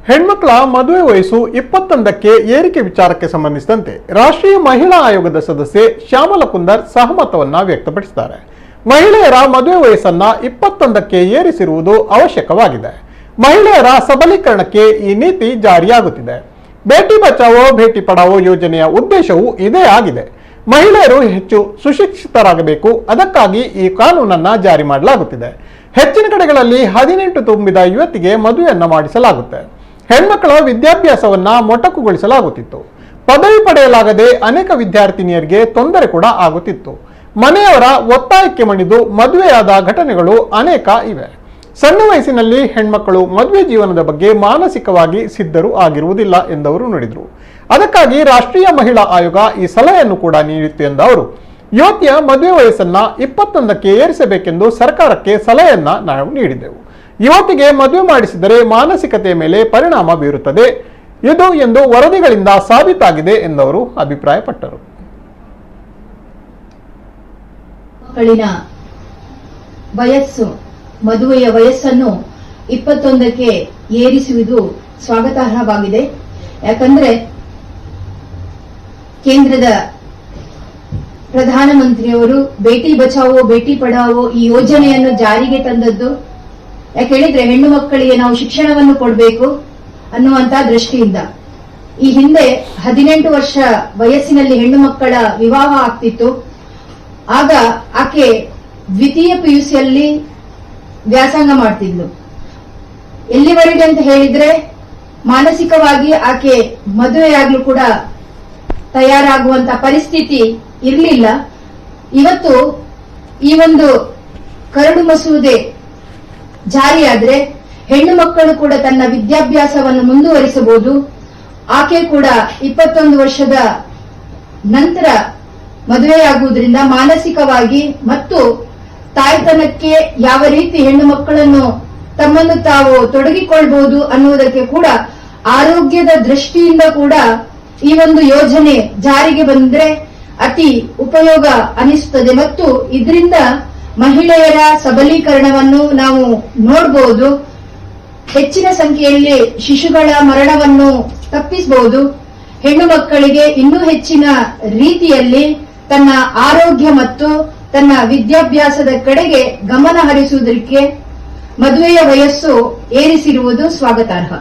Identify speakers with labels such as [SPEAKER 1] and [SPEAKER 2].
[SPEAKER 1] ಹೆಣ್ಮಕ್ಳ ಮದುವೆ ವಯಸ್ಸು 21ಕ್ಕೆ ಏರಿಕೆ ವಿಚಾರಕ್ಕೆ ಸಂಬಂಧಿಸಿದಂತೆ ರಾಷ್ಟ್ರೀಯ ಮಹಿಳಾ ಆಯೋಗದ ಸದಸ್ಯೆ ಶ್ಯಾಮಲ ಕುಂದರ್ ಸಹಮತವನ್ನ ವ್ಯಕ್ತಪಡಿಸಿದ್ದಾರೆ. ಮಹಿಳೆಯರ ಮದುವೆ ವಯಸ್ಸನ್ನ 21ಕ್ಕೆ ಏರಿಸಿರುವುದು ಅವಶ್ಯಕವಾಗಿದೆ. ಮಹಿಳೆಯರ ಸಬಲೀಕರಣಕ್ಕೆ ಈ ನೀತಿ ಜಾರಿಯಾಗುತ್ತಿದೆ. ಬೇಟಿ ಬಚಾವೋ ಬೇಟಿ ಪಢಾವೋ ಯೋಜನೆಯ ಉದ್ದೇಶವೂ ಇದೇ ಆಗಿದೆ. ಮಹಿಳೆಯರು ಹೆಚ್ಚು ಸುಶಿಕ್ಷಿತರಾಗಬೇಕು. ಅದಕ್ಕಾಗಿ ಈ ಕಾನೂನನ್ನ ಜಾರಿ ಮಾಡಲಾಗುತ್ತಿದೆ. ಹೆಚ್ಚಿನ ಕಡೆಗಳಲ್ಲಿ 18 ತುಂಬಿದ ಯುವತಿಗೆ ಮದುವೆಯನ್ನ ಮಾಡಿಸಲಾಗುತ್ತೆ. ಹೆಣ್ಮಕ್ಕಳ ವಿದ್ಯಾಭ್ಯಾಸವನ್ನ ಮೊಟಕುಗೊಳಿಸಲಾಗುತ್ತಿತ್ತು. ಪದವಿ ಪಡೆಯಲಾಗದೆ ಅನೇಕ ವಿದ್ಯಾರ್ಥಿನಿಯರಿಗೆ ತೊಂದರೆ ಕೂಡ ಆಗುತ್ತಿತ್ತು. ಮನೆಯವರ ಒತ್ತಾಯಕ್ಕೆ ಮಣಿದು ಮದುವೆಯಾದ ಘಟನೆಗಳು ಅನೇಕ ಇವೆ. ಸಣ್ಣ ವಯಸ್ಸಿನಲ್ಲಿ ಹೆಣ್ಮಕ್ಕಳು ಮದುವೆ ಜೀವನದ ಬಗ್ಗೆ ಮಾನಸಿಕವಾಗಿ ಸಿದ್ಧರು ಆಗಿರುವುದಿಲ್ಲ ಎಂದವರು ನುಡಿದರು. ಅದಕ್ಕಾಗಿ ರಾಷ್ಟ್ರೀಯ ಮಹಿಳಾ ಆಯೋಗ ಈ ಸಲಹೆಯನ್ನು ಕೂಡ ನೀಡಿತ್ತು ಎಂದ ಅವರು, ಯುವತಿಯ ಮದುವೆ ವಯಸ್ಸನ್ನ 21ಕ್ಕೆ ಏರಿಸಬೇಕೆಂದು ಸರ್ಕಾರಕ್ಕೆ ಸಲಹೆಯನ್ನ ನಾವು ನೀಡಿದೆವು. ಯುವತಿಗೆ ಮದುವೆ ಮಾಡಿಸಿದರೆ ಮಾನಸಿಕತೆಯ ಮೇಲೆ ಪರಿಣಾಮ ಬೀರುತ್ತದೆ ಇದು ಎಂದು ವರದಿಗಳಿಂದ ಸಾಬೀತಾಗಿದೆ ಎಂದವರು ಅಭಿಪ್ರಾಯಪಟ್ಟರು.
[SPEAKER 2] ಮಕ್ಕಳಿನ ವಯಸ್ಸು ಮದುವೆಯ ವಯಸ್ಸನ್ನು 21ಕ್ಕೆ ಏರಿಸುವುದು ಸ್ವಾಗತಾರ್ಹವಾಗಿದೆ. ಯಾಕಂದ್ರೆ ಕೇಂದ್ರದ ಪ್ರಧಾನಮಂತ್ರಿಯವರು ಬೇಟಿ ಬಚಾವೋ ಬೇಟಿ ಪಢಾವೋ ಈ ಯೋಜನೆಯನ್ನು ಜಾರಿಗೆ ತಂದದ್ದು ಯಾಕೆ ಹೇಳಿದ್ರೆ ಹೆಣ್ಣು ಮಕ್ಕಳಿಗೆ ನಾವು ಶಿಕ್ಷಣವನ್ನು ಕೊಡಬೇಕು ಅನ್ನುವಂತ ದೃಷ್ಟಿಯಿಂದ. ಈ ಹಿಂದೆ 18 ವರ್ಷ ವಯಸ್ಸಿನಲ್ಲಿ ಹೆಣ್ಣು ಮಕ್ಕಳ ವಿವಾಹ ಆಗ್ತಿತ್ತು. ಆಗ ಆಕೆ ದ್ವಿತೀಯ ಪಿಯುಸಿಯಲ್ಲಿ ವ್ಯಾಸಂಗ ಮಾಡ್ತಿದ್ಲು. ಎಲ್ಲಿವರೆಗೆ ಅಂತ ಹೇಳಿದ್ರೆ ಮಾನಸಿಕವಾಗಿ ಆಕೆ ಮದುವೆಯಾಗ್ಲೂ ಕೂಡ ತಯಾರಾಗುವಂತ ಪರಿಸ್ಥಿತಿ ಇರಲಿಲ್ಲ. ಇವತ್ತು ಈ ಒಂದು ಕರಡು ಮಸೂದೆ ಜಾರಿಯಾದ್ರೆ ಹೆಣ್ಣು ಮಕ್ಕಳು ಕೂಡ ತನ್ನ ವಿದ್ಯಾಭ್ಯಾಸವನ್ನು ಮುಂದುವರಿಸಬಹುದು. ಆಕೆ ಕೂಡ 21 ವರ್ಷದ ನಂತರ ಮದುವೆಯಾಗುವುದರಿಂದ ಮಾನಸಿಕವಾಗಿ ಮತ್ತು ತಾಯ್ತನಕ್ಕೆ ಯಾವ ರೀತಿ ಹೆಣ್ಣು ಮಕ್ಕಳನ್ನು ತಮ್ಮನ್ನು ತಾವು ತೊಡಗಿಕೊಳ್ಬಹುದು ಅನ್ನುವುದಕ್ಕೆ ಕೂಡ ಆರೋಗ್ಯದ ದೃಷ್ಟಿಯಿಂದ ಕೂಡ ಈ ಒಂದು ಯೋಜನೆ ಜಾರಿಗೆ ಬಂದ್ರೆ ಅತಿ ಉಪಯೋಗ ಅನಿಸುತ್ತದೆ ಮತ್ತು ಇದರಿಂದ ಮಹಿಳೆಯರ ಸಬಲೀಕರಣವನ್ನು ನಾವು ನೋಡಬಹುದು. ಹೆಚ್ಚಿನ ಸಂಖ್ಯೆಯಲ್ಲಿ ಶಿಶುಗಳ ಮರಣವನ್ನು ತಪ್ಪಿಸಬಹುದು. ಹೆಣ್ಣು ಮಕ್ಕಳಿಗೆ ಇನ್ನೂ ಹೆಚ್ಚಿನ ರೀತಿಯಲ್ಲಿ ತನ್ನ ಆರೋಗ್ಯ ಮತ್ತು ತನ್ನ ವಿದ್ಯಾಭ್ಯಾಸದ ಕಡೆಗೆ ಗಮನ ಹರಿಸುವುದಕ್ಕೆ ಮದುವೆಯ ವಯಸ್ಸು ಏರಿಸಿರುವುದು ಸ್ವಾಗತಾರ್ಹ.